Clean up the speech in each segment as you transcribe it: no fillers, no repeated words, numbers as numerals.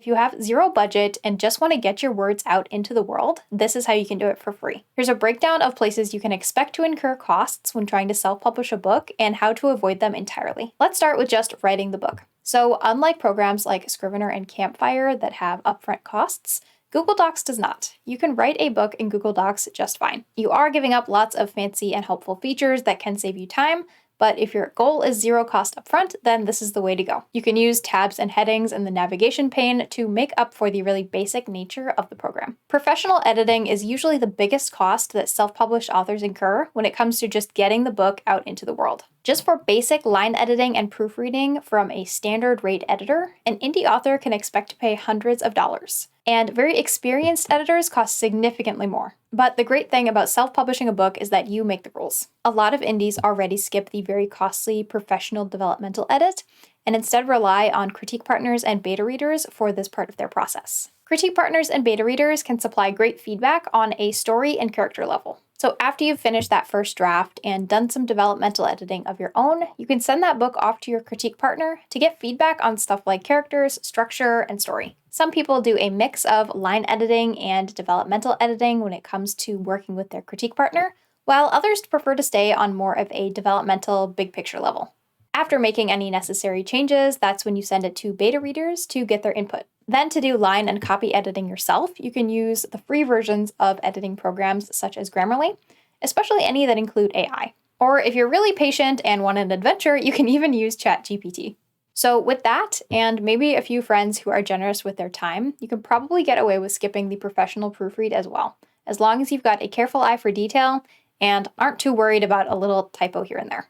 If you have zero budget and just want to get your words out into the world, this is how you can do it for free. Here's a breakdown of places you can expect to incur costs when trying to self-publish a book and how to avoid them entirely. Let's start with just writing the book. So unlike programs like Scrivener and Campfire that have upfront costs, Google Docs does not. You can write a book in Google Docs just fine. You are giving up lots of fancy and helpful features that can save you time, but if your goal is zero cost upfront, then this is the way to go. You can use tabs and headings in the navigation pane to make up for the really basic nature of the program. Professional editing is usually the biggest cost that self-published authors incur when it comes to just getting the book out into the world. Just for basic line editing and proofreading from a standard rate editor, an indie author can expect to pay hundreds of dollars. And very experienced editors cost significantly more. But the great thing about self-publishing a book is that you make the rules. A lot of indies already skip the very costly professional developmental edit and instead rely on critique partners and beta readers for this part of their process. Critique partners and beta readers can supply great feedback on a story and character level. So after you've finished that first draft and done some developmental editing of your own, you can send that book off to your critique partner to get feedback on stuff like characters, structure, and story. Some people do a mix of line editing and developmental editing when it comes to working with their critique partner, while others prefer to stay on more of a developmental, big picture level. After making any necessary changes, that's when you send it to beta readers to get their input. Then to do line and copy editing yourself, you can use the free versions of editing programs such as Grammarly, especially any that include AI. Or if you're really patient and want an adventure, you can even use ChatGPT. So with that, and maybe a few friends who are generous with their time, you can probably get away with skipping the professional proofread as well, as long as you've got a careful eye for detail and aren't too worried about a little typo here and there.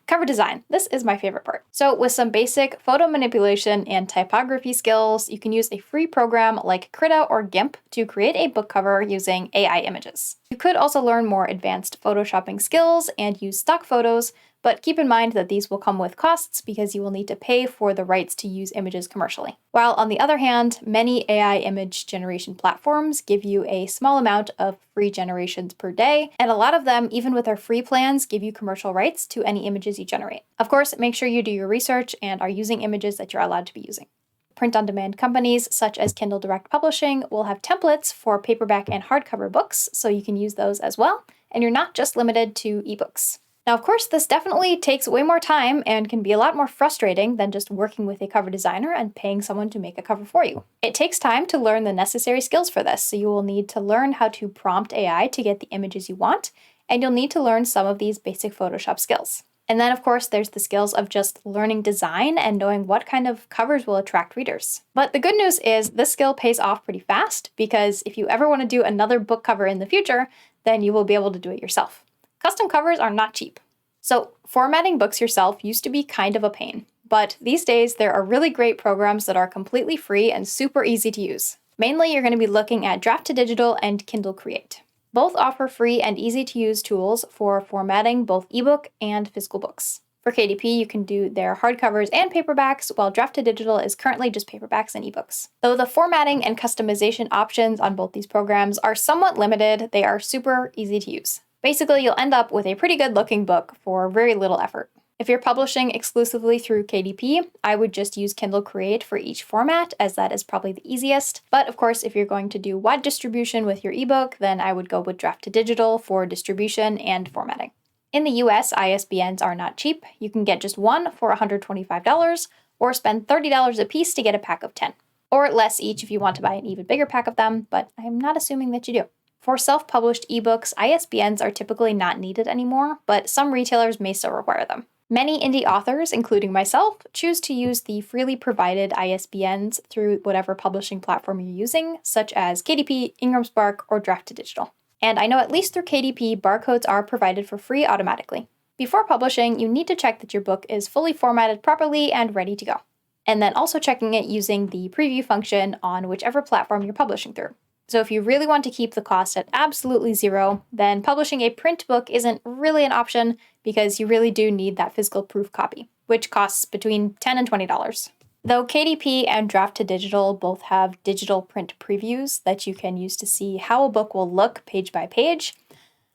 Cover design. This is my favorite part. So with some basic photo manipulation and typography skills, you can use a free program like Krita or GIMP to create a book cover using AI images. You could also learn more advanced photoshopping skills and use stock photos, but keep in mind that these will come with costs because you will need to pay for the rights to use images commercially. While on the other hand, many AI image generation platforms give you a small amount of free generations per day, and a lot of them, even with their free plans, give you commercial rights to any images you generate. Of course, make sure you do your research and are using images that you're allowed to be using. Print-on-demand companies such as Kindle Direct Publishing will have templates for paperback and hardcover books, so you can use those as well, and you're not just limited to ebooks. Now, of course, this definitely takes way more time and can be a lot more frustrating than just working with a cover designer and paying someone to make a cover for you. It takes time to learn the necessary skills for this, so you will need to learn how to prompt AI to get the images you want, and you'll need to learn some of these basic Photoshop skills. And then, of course, there's the skills of just learning design and knowing what kind of covers will attract readers. But the good news is this skill pays off pretty fast, because if you ever want to do another book cover in the future, then you will be able to do it yourself. Custom covers are not cheap. So formatting books yourself used to be kind of a pain, but these days there are really great programs that are completely free and super easy to use. Mainly you're going to be looking at Draft to Digital and Kindle Create. Both offer free and easy to use tools for formatting both ebook and physical books. For KDP, you can do their hardcovers and paperbacks, while Draft to Digital is currently just paperbacks and ebooks. Though the formatting and customization options on both these programs are somewhat limited, they are super easy to use. Basically, you'll end up with a pretty good looking book for very little effort. If you're publishing exclusively through KDP, I would just use Kindle Create for each format, as that is probably the easiest. But of course, if you're going to do wide distribution with your ebook, then I would go with Draft to Digital for distribution and formatting. In the US, ISBNs are not cheap. You can get just one for $125, or spend $30 a piece to get a pack of 10. Or less each if you want to buy an even bigger pack of them, but I'm not assuming that you do. For self-published ebooks, ISBNs are typically not needed anymore, but some retailers may still require them. Many indie authors, including myself, choose to use the freely provided ISBNs through whatever publishing platform you're using, such as KDP, Ingram Spark, or Draft to Digital. And I know at least through KDP, barcodes are provided for free automatically. Before publishing, you need to check that your book is fully formatted properly and ready to go. And then also checking it using the preview function on whichever platform you're publishing through. So if you really want to keep the cost at absolutely zero, then publishing a print book isn't really an option because you really do need that physical proof copy, which costs between $10 and $20. Though KDP and Draft to Digital both have digital print previews that you can use to see how a book will look page by page,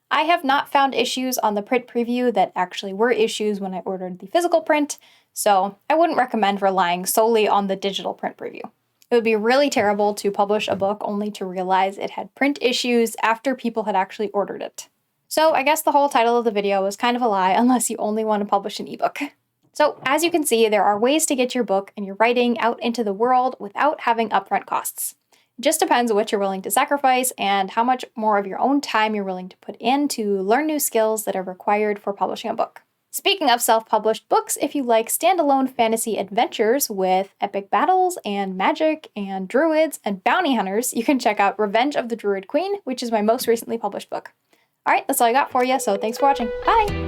I have not found issues on the print preview that actually were issues when I ordered the physical print, so I wouldn't recommend relying solely on the digital print preview. It It would be really terrible to publish a book only to realize it had print issues after people had actually ordered it. So I guess the whole title of the video was kind of a lie unless you only want to publish an ebook. So as you can see, there are ways to get your book and your writing out into the world without having upfront costs. It just depends on what you're willing to sacrifice and how much more of your own time you're willing to put in to learn new skills that are required for publishing a book. Speaking of self-published books, if you like standalone fantasy adventures with epic battles and magic and druids and bounty hunters, you can check out Revenge of the Druid Queen, which is my most recently published book. All right, that's all I got for you, so thanks for watching. Bye!